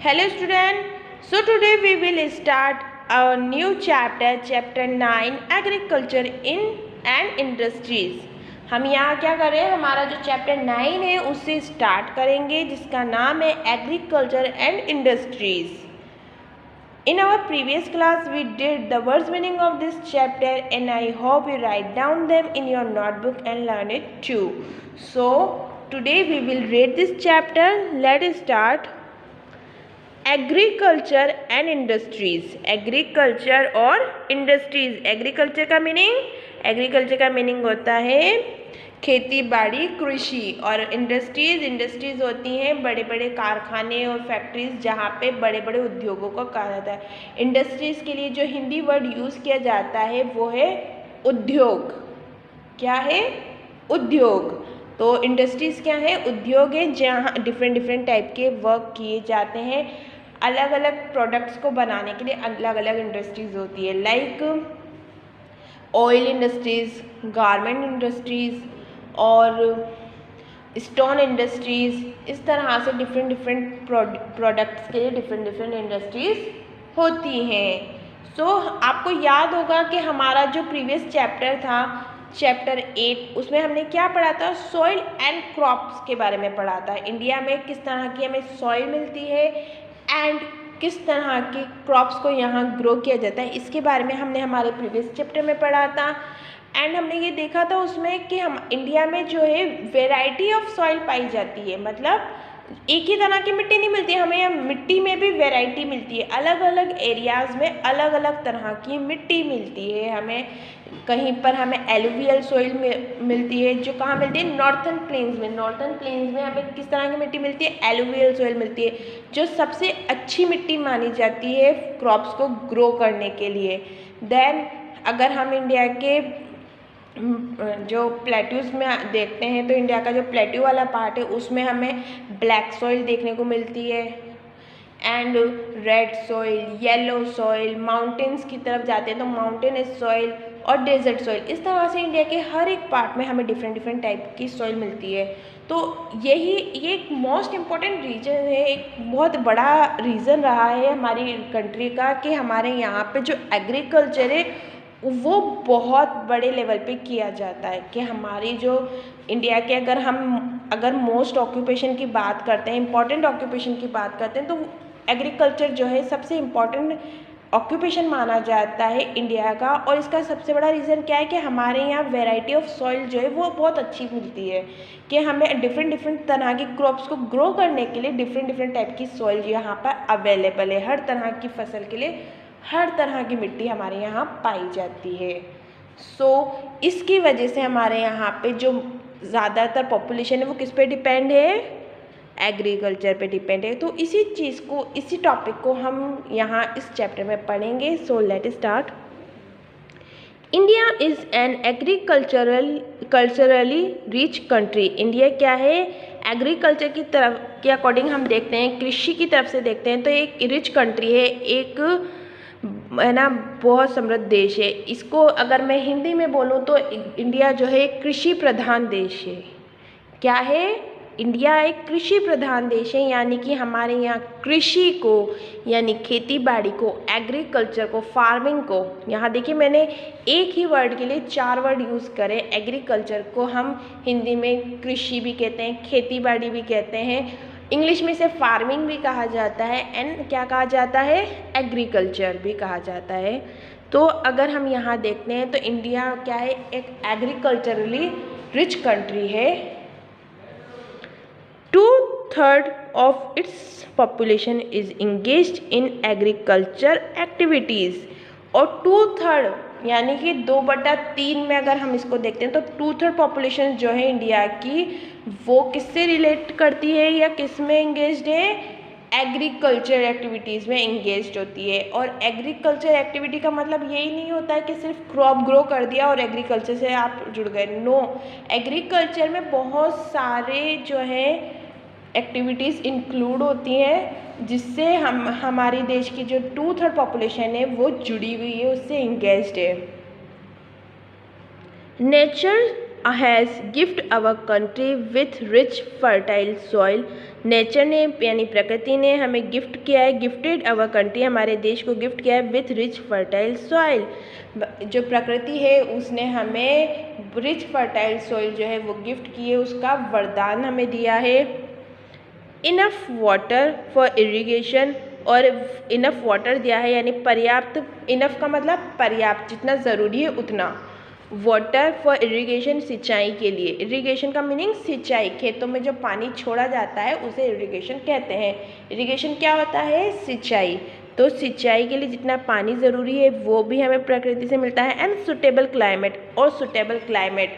Hello student. So today we will start our new chapter 9 Agriculture in and Industries. हम यहाँ क्या कर रहे हैं, हमारा जो चैप्टर 9 है उससे स्टार्ट करेंगे जिसका नाम है agriculture and industries. In our previous class we did the words meaning of this chapter and I hope you write down them in your notebook and learn it too. So today we will read this chapter. Let's start. Agriculture and industries. Agriculture और industries. Agriculture का meaning होता है खेती बाड़ी कृषि, और industries होती हैं बड़े बड़े कारखाने और फैक्ट्रीज जहाँ पे बड़े बड़े उद्योगों को कहा जाता है. इंडस्ट्रीज के लिए जो हिंदी वर्ड यूज़ किया जाता है वो है उद्योग. क्या है? उद्योग. तो इंडस्ट्रीज क्या है? उद्योग है जहाँ डिफरेंट टाइप के वर्क किए जाते हैं. अलग अलग प्रोडक्ट्स को बनाने के लिए अलग अलग इंडस्ट्रीज होती है, like oil industries, garment industries और स्टोन इंडस्ट्रीज. इस तरह से डिफरेंट प्रोडक्ट्स के लिए डिफरेंट इंडस्ट्रीज होती हैं. सो आपको याद होगा कि हमारा जो प्रीवियस चैप्टर था चैप्टर 8 उसमें हमने क्या पढ़ा था? सॉइल एंड क्रॉप्स के बारे में पढ़ा था. इंडिया में किस तरह की हमें सॉइल मिलती है एंड किस तरह की क्रॉप्स को यहाँ ग्रो किया जाता है, इसके बारे में हमने हमारे प्रीवियस चैप्टर में पढ़ा था. एंड हमने ये देखा था उसमें कि हम इंडिया में जो है वेराइटी ऑफ सॉइल पाई जाती है. मतलब एक ही तरह की मिट्टी नहीं मिलती, हमें यहाँ मिट्टी में भी वैरायटी मिलती है. अलग अलग एरियाज़ में अलग अलग तरह की मिट्टी मिलती है. हमें कहीं पर हमें एलुवियल सॉइल मिलती है, जो कहाँ मिलती है? नॉर्थन प्लेन्स में हमें किस तरह की मिट्टी मिलती है? एलुवियल सॉइल मिलती है, जो सबसे अच्छी मिट्टी मानी जाती है क्रॉप्स को ग्रो करने के लिए. देन अगर हम इंडिया के जो प्लेट्यूज में देखते हैं तो इंडिया का जो प्लेट्यू वाला पार्ट है उसमें हमें ब्लैक सॉइल देखने को मिलती है and red soil, yellow soil. Mountains की तरफ जाते हैं तो माउंटेनस सॉइल और डेजर्ट सॉइल. इस तरह से इंडिया के हर एक पार्ट में हमें डिफरेंट टाइप की सॉइल मिलती है. तो ये एक मोस्ट इम्पॉर्टेंट रीजन है, एक बहुत बड़ा रीज़न रहा है हमारी कंट्री का कि हमारे यहाँ पे जो एग्रीकल्चर है वो बहुत बड़े लेवल पे किया जाता है. कि हमारी जो इंडिया के अगर मोस्ट ऑक्यूपेशन की बात करते हैं, इम्पॉर्टेंट ऑक्यूपेशन की बात करते हैं, तो एग्रीकल्चर जो है सबसे इम्पॉर्टेंट ऑक्यूपेशन माना जाता है इंडिया का. और इसका सबसे बड़ा रीज़न क्या है कि हमारे यहाँ वैरायटी ऑफ सॉइल जो है वो बहुत अच्छी मिलती है. कि हमें डिफरेंट तरह की क्रॉप्स को ग्रो करने के लिए डिफरेंट टाइप की सॉइल यहाँ पर अवेलेबल है. हर तरह की फसल के लिए हर तरह की मिट्टी हमारे यहाँ पाई जाती है. सो इसकी वजह से हमारे यहाँ पे जो ज़्यादातर पॉपुलेशन है वो किस पे डिपेंड है? एग्रीकल्चर पे डिपेंड है. तो इसी टॉपिक को हम यहाँ इस चैप्टर में पढ़ेंगे. So let start. India is an culturally rich country. India क्या है? एग्रीकल्चर की तरफ के अकॉर्डिंग हम देखते हैं, कृषि की तरफ से देखते हैं तो एक रिच कंट्री है, एक है ना बहुत समृद्ध देश है. इसको अगर मैं हिंदी में बोलूँ तो इंडिया जो है एक कृषि प्रधान देश है. क्या है? इंडिया एक कृषि प्रधान देश है, यानी कि हमारे यहाँ कृषि को यानी खेती बाड़ी को, एग्रीकल्चर को, फार्मिंग को, यहाँ देखिए मैंने एक ही वर्ड के लिए 4 वर्ड यूज़ करे. एग्रीकल्चर को हम हिंदी में कृषि भी कहते हैं, खेती बाड़ी भी कहते हैं, इंग्लिश में से फार्मिंग भी कहा जाता है एंड क्या कहा जाता है? एग्रीकल्चर भी कहा जाता है. तो अगर हम यहाँ देखते हैं तो इंडिया क्या है? एक एग्रीकल्चरली रिच कंट्री है. 2/3 of its population is engaged in agriculture activities. और 2/3 यानी कि 2/3 में अगर हम इसको देखते हैं तो 2/3 पॉपुलेशन जो है इंडिया की वो किससे रिलेट करती है या किस में इंगेज्ड है? एग्रीकल्चर एक्टिविटीज़ में इंगेज्ड होती है. और एग्रीकल्चर एक्टिविटी का मतलब यही नहीं होता है कि सिर्फ क्रॉप ग्रो कर दिया और एग्रीकल्चर से आप जुड़ गए. नो, एग्रीकल्चर में बहुत सारे जो है एक्टिविटीज़ इंक्लूड होती हैं जिससे हमारे देश की जो 2/3 पॉपुलेशन है वो जुड़ी हुई है, उससे इंगेज्ड है. Nature has gift our country with rich fertile soil. Nature ने यानी प्रकृति ने हमें गिफ्ट किया है, गिफ्टेड अवर कंट्री, हमारे देश को गिफ्ट किया है विथ रिच फर्टाइल सॉइल। जो प्रकृति है उसने हमें रिच फर्टाइल सॉइल जो है वो गिफ्ट की है, उसका वरदान हमें दिया है। इनफ वाटर फॉर इरिगेशन, और इनफ वाटर दिया है यानी पर्याप्त, इनफ का मतलब पर्याप्त, जितना ज़रूरी है उतना। वाटर फॉर इरिगेशन, सिंचाई के लिए। इरिगेशन का मीनिंग सिंचाई, खेतों में जो पानी छोड़ा जाता है उसे इरिगेशन कहते हैं। इरिगेशन क्या होता है? सिंचाई। तो सिंचाई के लिए जितना पानी ज़रूरी है वो भी हमें प्रकृति से मिलता है। एंड सुटेबल क्लाइमेट, और सुटेबल क्लाइमेट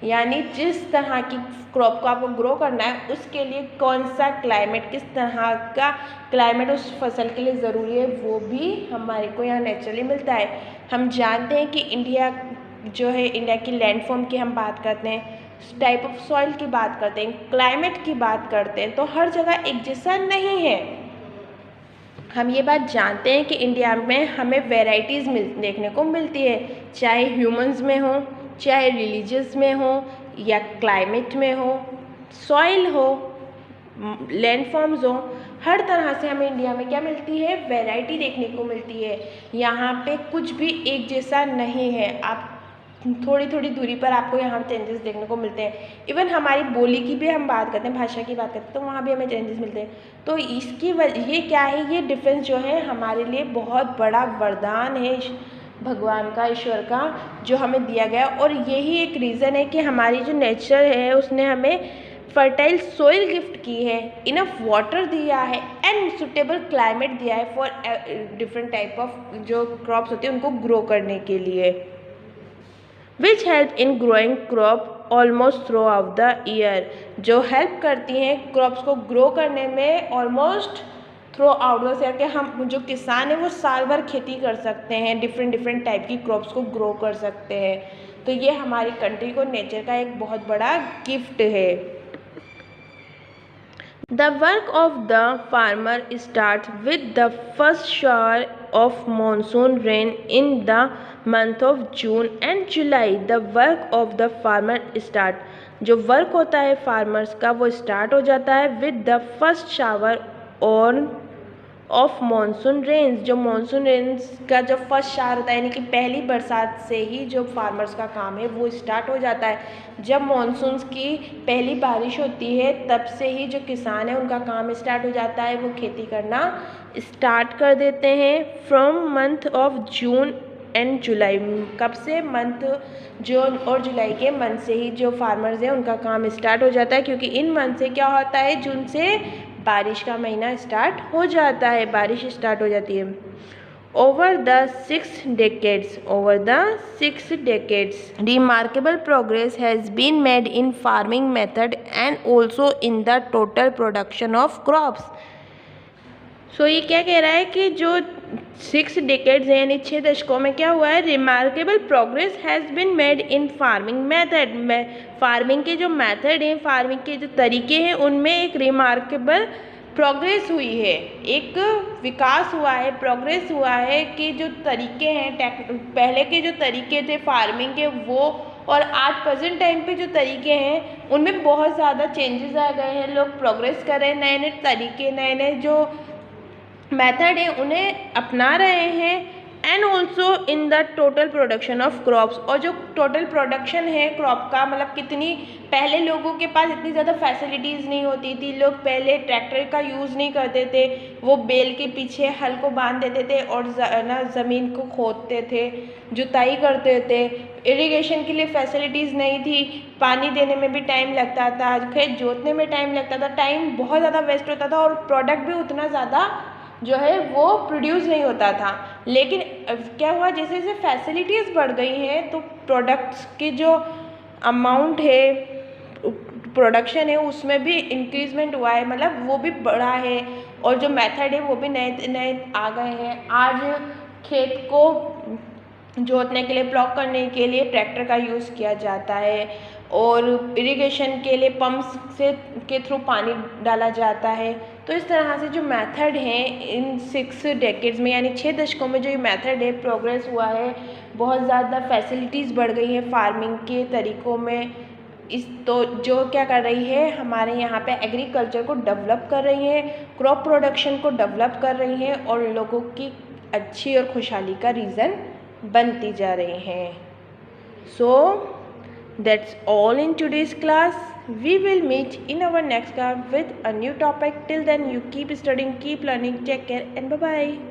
यानी जिस तरह की क्रॉप को आपको ग्रो करना है उसके लिए कौन सा क्लाइमेट, किस तरह का क्लाइमेट उस फसल के लिए ज़रूरी है, वो भी हमारे को यहाँ नेचुरली मिलता है। हम जानते हैं कि इंडिया जो है, इंडिया की लैंडफॉर्म की हम बात करते हैं, टाइप ऑफ सॉइल की बात करते हैं, क्लाइमेट की बात करते हैं, तो हर जगह एक जैसा नहीं है। हम ये बात जानते हैं कि इंडिया में हमें वेराइटीज़ देखने को मिलती है, चाहे ह्यूमंस में हो, चाहे रिलीजियस में हो, या क्लाइमेट में हो, सॉइल हो, लैंडफॉर्म्स हो, हर तरह से हमें इंडिया में क्या मिलती है? वैरायटी देखने को मिलती है। यहाँ पे कुछ भी एक जैसा नहीं है। आप थोड़ी थोड़ी दूरी पर आपको यहाँ चेंजेस देखने को मिलते हैं। इवन हमारी बोली की भी हम बात करते हैं, भाषा की बात करते हैं, तो वहाँ भी हमें चेंजेस मिलते हैं। तो इसकी ये क्या है? ये डिफरेंस जो है हमारे लिए बहुत बड़ा वरदान है भगवान का, ईश्वर का, जो हमें दिया गया। और यही एक रीज़न है कि हमारी जो नेचर है उसने हमें फर्टाइल सोइल गिफ्ट की है, इनफ वाटर दिया है, एंड सुटेबल क्लाइमेट दिया है फॉर डिफरेंट टाइप ऑफ जो क्रॉप्स होते हैं उनको ग्रो करने के लिए, which help in growing crop almost through out the year, जो हेल्प करती हैं क्रॉप्स को ग्रो करने में almost through out the year, कि हम जो किसान हैं वो साल भर खेती कर सकते हैं, डिफरेंट टाइप की क्रॉप्स को ग्रो कर सकते हैं। तो ये हमारी कंट्री को नेचर का एक बहुत बड़ा गिफ्ट है। The work of the farmer starts with the first shower of monsoon rain in the month of June and July. The work of the farmer start, जो वर्क होता है फार्मर्स का वो स्टार्ट हो जाता है with the first shower on of monsoon Reigns, जो monsoon Reigns का जो फर्स्ट शावर होता है यानी कि पहली बरसात से ही जो फार्मर्स का काम है वो स्टार्ट हो जाता है। जब मानसून की पहली बारिश होती है तब से ही जो किसान है उनका काम स्टार्ट हो जाता है, वो खेती करना स्टार्ट कर देते हैं। From month of June and July, कब से? मंथ जून और जुलाई के मंथ से ही जो फार्मर्स हैं उनका काम स्टार्ट हो जाता है, क्योंकि इन मंथ से क्या होता है? जून से बारिश का महीना स्टार्ट हो जाता है, बारिश स्टार्ट हो जाती है। Over the 6 decades remarkable progress has been made in farming method and also in the total production of crops. सो ये क्या कह रहा है कि जो 6 decades है यानी 6 दशकों में क्या हुआ है? Remarkable progress has been made in farming method, farming के जो मेथड हैं, फार्मिंग के जो तरीके हैं उनमें एक रिमार्केबल प्रोग्रेस हुई है, एक विकास हुआ है, प्रोग्रेस हुआ है कि जो तरीके हैं, पहले के जो तरीके थे फार्मिंग के वो और आज प्रेजेंट टाइम पे जो तरीके हैं उनमें बहुत ज़्यादा चेंजेस आ गए हैं। लोग प्रोग्रेस कर रहे हैं, नए नए तरीके, नए नए जो मेथड है उन्हें अपना रहे हैं। And also in the total production of crops, और जो टोटल प्रोडक्शन है क्रॉप का, मतलब कितनी, पहले लोगों के पास इतनी ज़्यादा फैसिलिटीज़ नहीं होती थी, लोग पहले ट्रैक्टर का यूज़ नहीं करते थे, वो बैल के पीछे हल को बांध देते थे और ना ज़मीन को खोदते थे, जुताई करते थे। इरिगेशन के लिए फैसिलिटीज़ नहीं थी, पानी देने में भी टाइम लगता था, खेत जोतने में टाइम लगता था, टाइम बहुत ज़्यादा वेस्ट होता था और प्रोडक्ट भी उतना ज़्यादा जो है वो प्रोड्यूस नहीं होता था। लेकिन क्या हुआ, जैसे जैसे फैसिलिटीज़ बढ़ गई हैं तो प्रोडक्ट्स की जो अमाउंट है, प्रोडक्शन है, उसमें भी इंक्रीजमेंट हुआ है, मतलब वो भी बढ़ा है, और जो मेथड है वो भी नए नए आ गए हैं। आज खेत को जोतने के लिए, प्लॉग करने के लिए ट्रैक्टर का यूज़ किया जाता है, और इरिगेशन के लिए पंप्स से के थ्रू पानी डाला जाता है। तो इस तरह से जो मेथड हैं इन 6 डेकेड्स में, यानी 6 दशकों में जो ये मेथड है प्रोग्रेस हुआ है, बहुत ज़्यादा फैसिलिटीज़ बढ़ गई हैं फार्मिंग के तरीक़ों में, तो जो क्या कर रही है, हमारे यहाँ पे एग्रीकल्चर को डेवलप कर रही है, क्रॉप प्रोडक्शन को डेवलप कर रही है और लोगों की अच्छी और खुशहाली का रीज़न बनती जा रही हैं. So that's all in today's class. We will meet in our next class with a new topic. Till then, you keep studying, keep learning. Take care and bye bye.